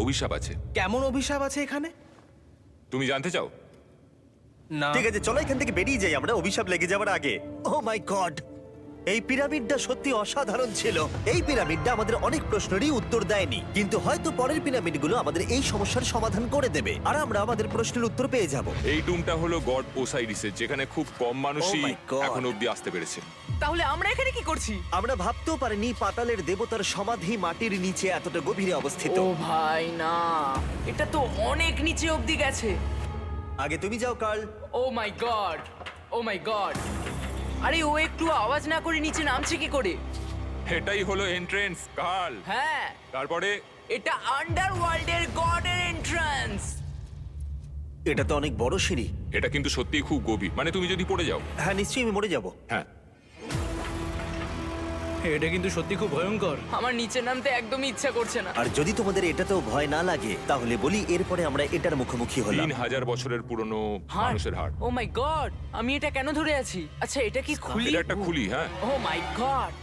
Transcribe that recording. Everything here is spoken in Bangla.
অভিশাপ আছে। কেমন অভিশাপ আছে এখানে? তুমি জানতে চাও? না। ঠিক আছে, চলো এখান থেকে বেরিয়ে যাই আমরা অভিশাপ লেগে যাওয়ার আগে। ও মাই গড, এই পিরামিডটা সত্যি অসাধারণ ছিল। এই পিরামিডটা আমাদের অনেক প্রশ্নেরই উত্তর দেয়নি, কিন্তু হয়তো পরের পিরামিডগুলো আমাদের এই সমস্যার সমাধান করে দেবে আর আমরা আমাদের প্রশ্নের উত্তর পেয়ে যাব। এই ডুমটা হলো গড ওসাইরিসের, যেখানে খুব কম মানুষই Oh my God! এখন অব্দি আসতে পেরেছে। তাহলে আমরা এখানে কি করছি? আমরা ভাবতেও পারিনি পাতালের দেবতার সমাধি মাটির নিচে এতটা গভীরে অবস্থিত। ও ভাই না, এটা তো অনেক নিচে অবধি গেছে। আগে তুমি যাও কার্ল। ও মাই গড, ও মাই গড। আরে ও একটু আওয়াজ না করে নিচে নামছে কি করে? এটাই হলো এন্ট্রেন্স, কাল। হ্যাঁ, তারপরে এটা আন্ডারওয়ার্ল্ডের গডের এন্ট্রান্স। এটা তো অনেক বড় সিঁড়ি। এটা কিন্তু সত্যিই খুব গভীর, মানে তুমি যদি পড়ে যাও। হ্যাঁ, নিশ্চয়ই আমি মরে যাব। হ্যাঁ, এটা কিন্তু সত্যি খুব ভয়ঙ্কর। আমার নিচে নামতে একদমই ইচ্ছা করছে না। আর যদি তোমাদের এটাতেও ভয় না লাগে তাহলে বলি এরপরে আমরা এটার মুখোমুখি হলাম। 3000 বছরের পুরনো মানুষের হাড়। ও মাই গড, আমি এটা কেন ধরে আছি? আচ্ছা এটা কি খুলি? এটা একটা খুলি, হ্যাঁ। ও মাই গড,